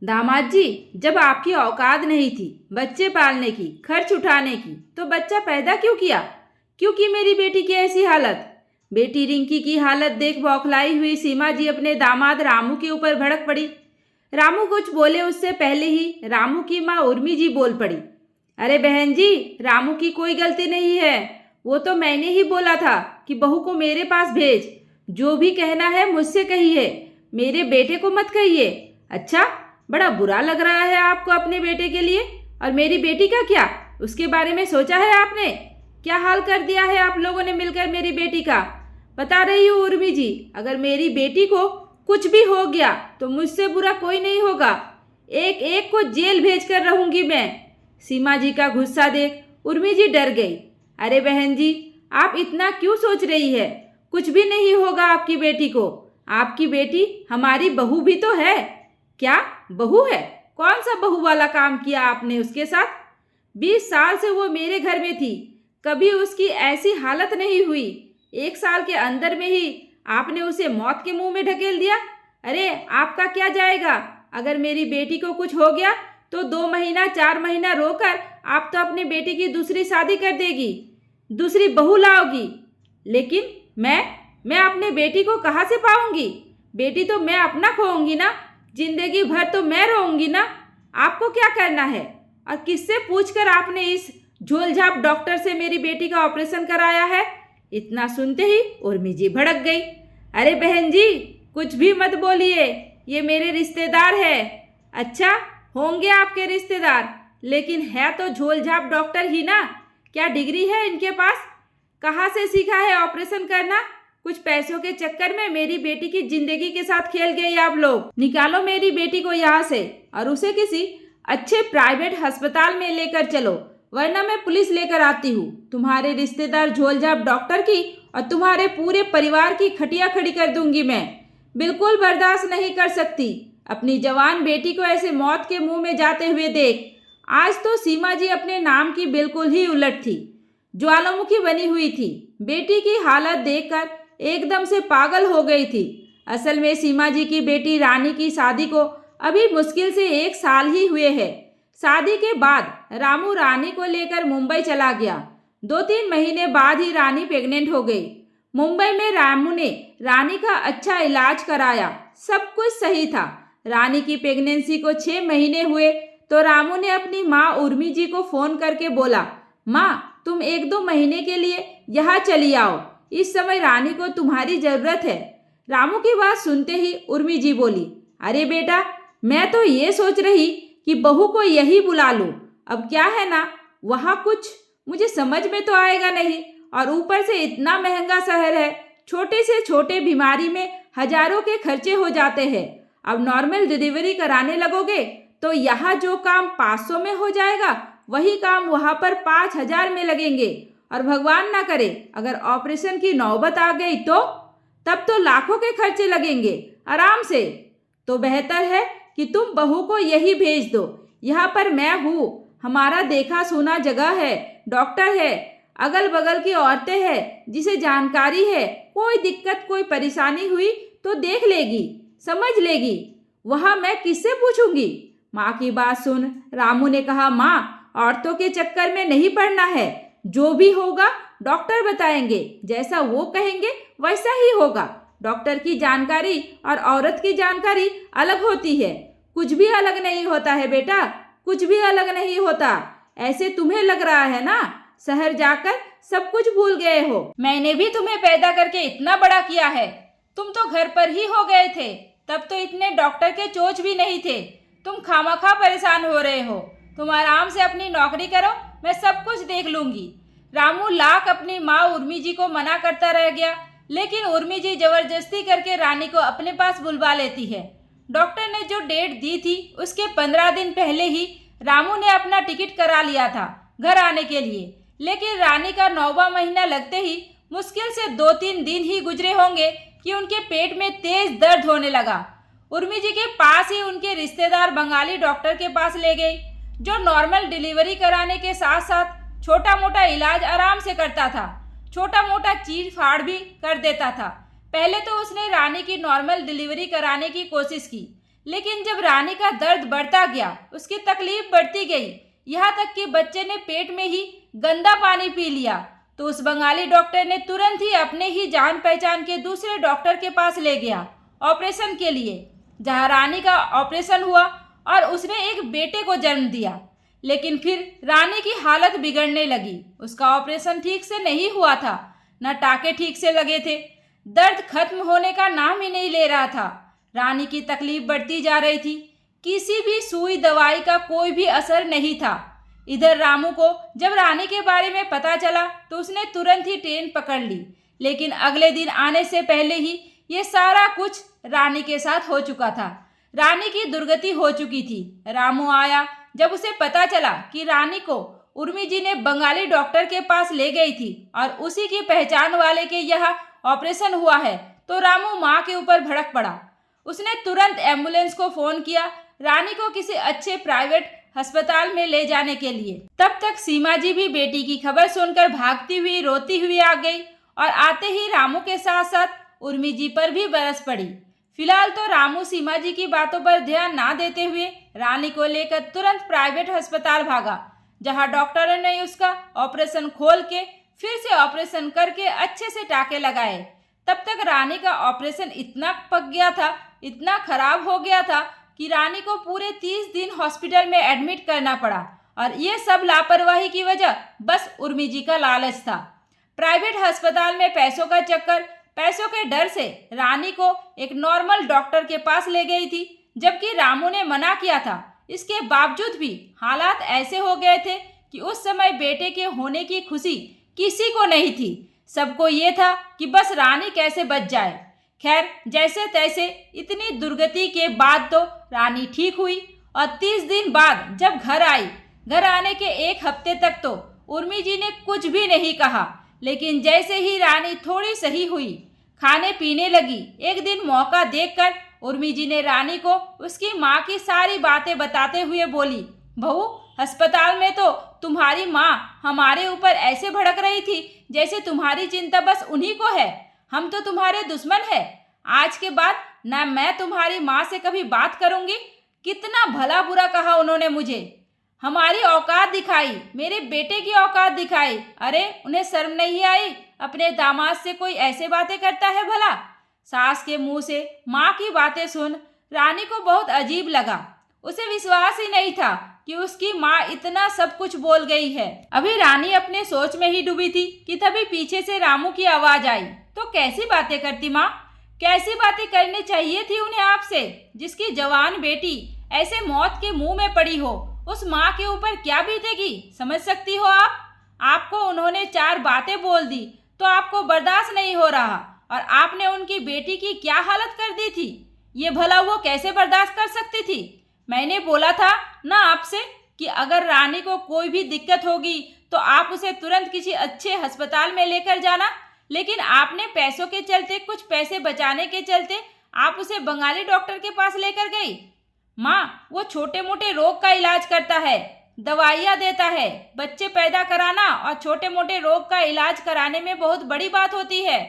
दामाद जी, जब आपकी औकात नहीं थी बच्चे पालने की, खर्च उठाने की, तो बच्चा पैदा क्यों किया? क्योंकि मेरी बेटी की ऐसी हालत। बेटी रिंकी की हालत देख बौखलाई हुई सीमा जी अपने दामाद रामू के ऊपर भड़क पड़ी। रामू कुछ बोले उससे पहले ही रामू की माँ उर्मी जी बोल पड़ी। अरे बहन जी, रामू की कोई गलती नहीं है। वो तो मैंने ही बोला था कि बहू को मेरे पास भेज। जो भी कहना है मुझसे कहिए, मेरे बेटे को मत कहिए। अच्छा, बड़ा बुरा लग रहा है आपको अपने बेटे के लिए। और मेरी बेटी का क्या, उसके बारे में सोचा है आपने? क्या हाल कर दिया है आप लोगों ने मिलकर मेरी बेटी का। बता रही हूँ उर्मी जी, अगर मेरी बेटी को कुछ भी हो गया तो मुझसे बुरा कोई नहीं होगा। एक एक को जेल भेज कर रहूंगी मैं। सीमा जी का गुस्सा देख उर्मी जी डर गई। अरे बहन जी, आप इतना क्यों सोच रही है? कुछ भी नहीं होगा आपकी बेटी को। आपकी बेटी हमारी बहू भी तो है। क्या बहू है? कौन सा बहू वाला काम किया आपने उसके साथ? 20 साल से वो मेरे घर में थी, कभी उसकी ऐसी हालत नहीं हुई। 1 साल के अंदर में ही आपने उसे मौत के मुंह में ढकेल दिया। अरे आपका क्या जाएगा? अगर मेरी बेटी को कुछ हो गया तो 2 महीना 4 महीना रोकर आप तो अपने बेटी की दूसरी शादी कर देगी, दूसरी बहू लाओगी। लेकिन मैं अपने बेटी को कहाँ से पाऊंगी? बेटी तो मैं अपना खोऊंगी ना। जिंदगी भर तो मैं रहूंगी ना। आपको क्या करना है? और किससे पूछकर आपने इस झोलझाप डॉक्टर से मेरी बेटी का ऑपरेशन कराया है? इतना सुनते ही उर्मी जी भड़क गई। अरे बहन जी, कुछ भी मत बोलिए, ये मेरे रिश्तेदार है। अच्छा, होंगे आपके रिश्तेदार, लेकिन है तो झोलझाप डॉक्टर ही ना। क्या डिग्री है इनके पास? कहाँ से सीखा है ऑपरेशन करना? कुछ पैसों के चक्कर में मेरी बेटी की जिंदगी के साथ खेल गए आप लोग। निकालो मेरी बेटी को यहाँ से और उसे किसी अच्छे प्राइवेट अस्पताल में लेकर चलो, वरना मैं पुलिस लेकर आती हूँ। तुम्हारे रिश्तेदार झोलझाप डॉक्टर की और तुम्हारे पूरे परिवार की खटिया खड़ी कर दूंगी मैं। बिल्कुल बर्दाश्त नहीं कर सकती अपनी जवान बेटी को ऐसे मौत के मुंह में जाते हुए देख। आज तो सीमा जी अपने नाम की बिल्कुल ही उलट थी, ज्वालामुखी बनी हुई थी। बेटी की हालत देखकर एकदम से पागल हो गई थी। असल में सीमा जी की बेटी रानी की शादी को अभी मुश्किल से 1 साल ही हुए हैं। शादी के बाद रामू रानी को लेकर मुंबई चला गया। 2-3 महीने बाद ही रानी प्रेग्नेंट हो गई। मुंबई में रामू ने रानी का अच्छा इलाज कराया, सब कुछ सही था। रानी की प्रेगनेंसी को 6 महीने हुए तो रामू ने अपनी माँ उर्मी जी को फोन करके बोला, माँ तुम 1-2 महीने के लिए यहाँ चली आओ, इस समय रानी को तुम्हारी जरूरत है। रामू की बात सुनते ही उर्मी जी बोली, अरे बेटा, मैं तो ये सोच रही कि बहू को यही बुला लूं। अब क्या है ना, वहाँ कुछ मुझे समझ में तो आएगा नहीं, और ऊपर से इतना महंगा शहर है, छोटे से छोटे बीमारी में हजारों के खर्चे हो जाते हैं। अब नॉर्मल डिलीवरी कराने लगोगे तो यहाँ जो काम 500 में हो जाएगा, वही काम वहाँ पर 5000 में लगेंगे। और भगवान ना करे अगर ऑपरेशन की नौबत आ गई तो तब तो लाखों के खर्चे लगेंगे आराम से। तो बेहतर है कि तुम बहू को यही भेज दो। यहाँ पर मैं हूँ, हमारा देखा सुना जगह है, डॉक्टर है, अगल बगल की औरतें हैं जिसे जानकारी है। कोई दिक्कत कोई परेशानी हुई तो देख लेगी, समझ लेगी। वहाँ मैं किससे पूछूंगी? माँ की बात सुन रामू ने कहा, माँ औरतों के चक्कर में नहीं पड़ना है, जो भी होगा डॉक्टर बताएंगे, जैसा वो कहेंगे वैसा ही होगा। डॉक्टर की जानकारी और औरत की जानकारी अलग होती है। कुछ भी अलग नहीं होता है बेटा, कुछ भी अलग नहीं होता। ऐसे तुम्हें लग रहा है ना, शहर जाकर सब कुछ भूल गए हो। मैंने भी तुम्हें पैदा करके इतना बड़ा किया है, तुम तो घर पर ही हो गए थे, तब तो इतने डॉक्टर के चोच भी नहीं थे। तुम खामखा परेशान हो रहे हो। तुम आराम से अपनी नौकरी करो, मैं सब कुछ देख लूंगी। रामू लाख अपनी माँ उर्मी जी को मना करता रह गया, लेकिन उर्मी जी जबरदस्ती करके रानी को अपने पास बुलवा लेती है। डॉक्टर ने जो डेट दी थी उसके 15 दिन पहले ही रामू ने अपना टिकट करा लिया था घर आने के लिए, लेकिन रानी का 9वां महीना लगते ही मुश्किल से 2-3 दिन ही गुजरे होंगे कि उनके पेट में तेज दर्द होने लगा। उर्मी जी के पास ही उनके रिश्तेदार बंगाली डॉक्टर के पास ले गई, जो नॉर्मल डिलीवरी कराने के साथ साथ छोटा मोटा इलाज आराम से करता था, छोटा मोटा चीर फाड़ भी कर देता था। पहले तो उसने रानी की नॉर्मल डिलीवरी कराने की कोशिश की, लेकिन जब रानी का दर्द बढ़ता गया, उसकी तकलीफ बढ़ती गई, यहाँ तक कि बच्चे ने पेट में ही गंदा पानी पी लिया, तो उस बंगाली डॉक्टर ने तुरंत ही अपने ही जान पहचान के दूसरे डॉक्टर के पास ले गया ऑपरेशन के लिए, जहाँ रानी का ऑपरेशन हुआ और उसने एक बेटे को जन्म दिया। लेकिन फिर रानी की हालत बिगड़ने लगी। उसका ऑपरेशन ठीक से नहीं हुआ था, न टाके ठीक से लगे थे, दर्द खत्म होने का नाम ही नहीं ले रहा था। रानी की तकलीफ बढ़ती जा रही थी, किसी भी सुई दवाई का कोई भी असर नहीं था। इधर रामू को जब रानी के बारे में पता चला तो उसने तुरंत ही ट्रेन पकड़ ली, लेकिन अगले दिन आने से पहले ही ये सारा कुछ रानी के साथ हो चुका था। रानी की दुर्गति हो चुकी थी। रामू आया जब उसे पता चला कि रानी को उर्मी जी ने बंगाली डॉक्टर के पास ले गई थी और उसी की पहचान वाले के यहाँ ऑपरेशन हुआ है, तो रामू माँ के ऊपर भड़क पड़ा। उसने तुरंत एम्बुलेंस को फ़ोन किया रानी को किसी अच्छे प्राइवेट अस्पताल में ले जाने के लिए। तब तक सीमा जी भी बेटी की खबर सुनकर भागती हुई रोती हुई आ गई और आते ही रामू के साथ साथ उर्मी जी पर भी बरस पड़ी। फिलहाल तो रामू सीमा जी की बातों पर ध्यान ना देते हुए रानी को लेकर तुरंत प्राइवेट अस्पताल भागा, जहां डॉक्टरों ने उसका ऑपरेशन खोल के फिर से ऑपरेशन करके अच्छे से टाके लगाए। तब तक रानी का ऑपरेशन इतना पक गया था, इतना खराब हो गया था कि रानी को पूरे 30 दिन हॉस्पिटल में एडमिट करना पड़ा। और ये सब लापरवाही की वजह बस उर्मी जी का लालच था। प्राइवेट अस्पताल में पैसों का चक्कर, पैसों के डर से रानी को एक नॉर्मल डॉक्टर के पास ले गई थी, जबकि रामू ने मना किया था। इसके बावजूद भी हालात ऐसे हो गए थे कि उस समय बेटे के होने की खुशी किसी को नहीं थी। सबको ये था कि बस रानी कैसे बच जाए। खैर, जैसे तैसे इतनी दुर्गति के बाद तो रानी ठीक हुई और 30 दिन बाद जब घर आई, घर आने के एक हफ्ते तक तो उर्मी जी ने कुछ भी नहीं कहा। लेकिन जैसे ही रानी थोड़ी सही हुई, खाने पीने लगी, एक दिन मौका देखकर उर्मी जी ने रानी को उसकी माँ की सारी बातें बताते हुए बोली, बहू, अस्पताल में तो तुम्हारी माँ हमारे ऊपर ऐसे भड़क रही थी जैसे तुम्हारी चिंता बस उन्हीं को है। हम तो तुम्हारे दुश्मन है। आज के बाद ना मैं तुम्हारी माँ से कभी बात करूँगी। कितना भला बुरा कहा उन्होंने मुझे, हमारी औकात दिखाई, मेरे बेटे की औकात दिखाई। अरे उन्हें शर्म नहीं आई? अपने दामाद से कोई ऐसे बातें करता है भला? सास के मुंह से माँ की बातें सुन रानी को बहुत अजीब लगा। उसे विश्वास ही नहीं था कि उसकी माँ इतना सब कुछ बोल गई है। अभी रानी अपने सोच में ही डूबी थी कि तभी पीछे से रामू की आवाज आई। तो कैसी बातें करती माँ? कैसी बातें करनी चाहिए थी उन्हें आपसे, जिसकी जवान बेटी ऐसे मौत के मुंह में पड़ी हो? उस माँ के ऊपर क्या बीतेगी समझ सकती हो आप? आपको उन्होंने 4 बातें बोल दी तो आपको बर्दाश्त नहीं हो रहा, और आपने उनकी बेटी की क्या हालत कर दी थी, ये भला वो कैसे बर्दाश्त कर सकती थी? मैंने बोला था ना आपसे कि अगर रानी को कोई भी दिक्कत होगी तो आप उसे तुरंत किसी अच्छे अस्पताल में लेकर जाना। लेकिन आपने पैसों के चलते, कुछ पैसे बचाने के चलते आप उसे बंगाली डॉक्टर के पास लेकर गई। माँ, वो छोटे मोटे रोग का इलाज करता है, दवाइयाँ देता है। बच्चे पैदा कराना और छोटे मोटे रोग का इलाज कराने में बहुत बड़ी बात होती है।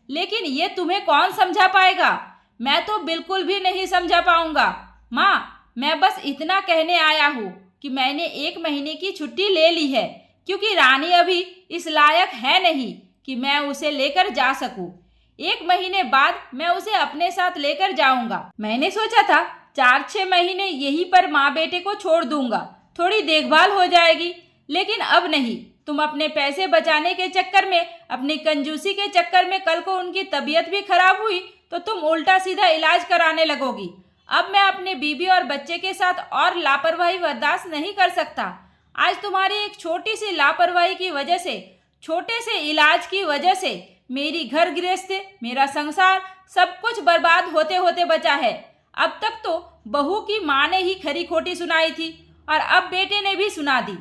लेकिन ये तुम्हें कौन समझा पाएगा? मैं तो बिल्कुल भी नहीं समझा पाऊंगा। माँ, मैं बस इतना कहने आया हूँ कि मैंने 1 महीने की छुट्टी ले ली है, क्योंकि रानी अभी इस लायक है नहीं कि मैं उसे लेकर जा सकूँ। 1 महीने बाद मैं उसे अपने साथ लेकर जाऊंगा। मैंने सोचा था 4-6 महीने यहीं पर माँ बेटे को छोड़ दूंगा, थोड़ी देखभाल हो जाएगी। लेकिन अब नहीं। तुम अपने पैसे बचाने के चक्कर में, अपनी कंजूसी के चक्कर में कल को उनकी तबीयत भी खराब हुई तो तुम उल्टा सीधा इलाज कराने लगोगी। अब मैं अपने बीबी और बच्चे के साथ और लापरवाही बर्दाश्त नहीं कर सकता। आज तुम्हारी एक छोटी सी लापरवाही की वजह से, छोटे से इलाज की वजह से मेरी घर गृहस्थी, मेरा संसार, सब कुछ बर्बाद होते होते बचा है। अब तक तो बहू की माँ ने ही खरी खोटी सुनाई थी और अब बेटे ने भी सुना दी।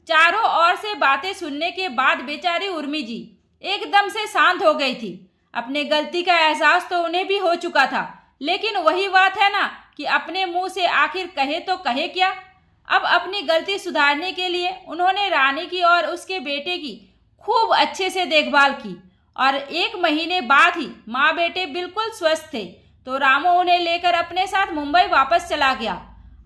चारों ओर से बातें सुनने के बाद बेचारी उर्मी जी एकदम से शांत हो गई थी। अपने गलती का एहसास तो उन्हें भी हो चुका था, लेकिन वही बात है ना कि अपने मुंह से आखिर कहे तो कहे क्या। अब अपनी गलती सुधारने के लिए उन्होंने रानी की और उसके बेटे की खूब अच्छे से देखभाल की और 1 महीने बाद ही माँ बेटे बिल्कुल स्वस्थ थे। तो रामू उन्हें लेकर अपने साथ मुंबई वापस चला गया।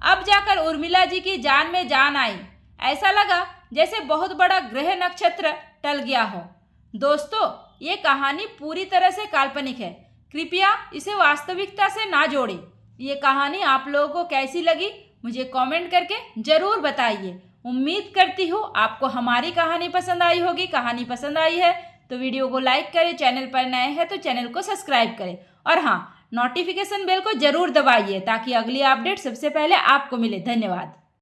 अब जाकर उर्मिला जी की जान में जान आई। ऐसा लगा जैसे बहुत बड़ा ग्रह नक्षत्र टल गया हो। दोस्तों, ये कहानी पूरी तरह से काल्पनिक है, कृपया इसे वास्तविकता से ना जोड़ें। ये कहानी आप लोगों को कैसी लगी मुझे कमेंट करके ज़रूर बताइए। उम्मीद करती हूँ आपको हमारी कहानी पसंद आई होगी। कहानी पसंद आई है तो वीडियो को लाइक करें, चैनल पर नए हैं तो चैनल को सब्सक्राइब करें और हाँ, नोटिफिकेशन बेल को ज़रूर दबाइए ताकि अगली अपडेट सबसे पहले आपको मिले। धन्यवाद।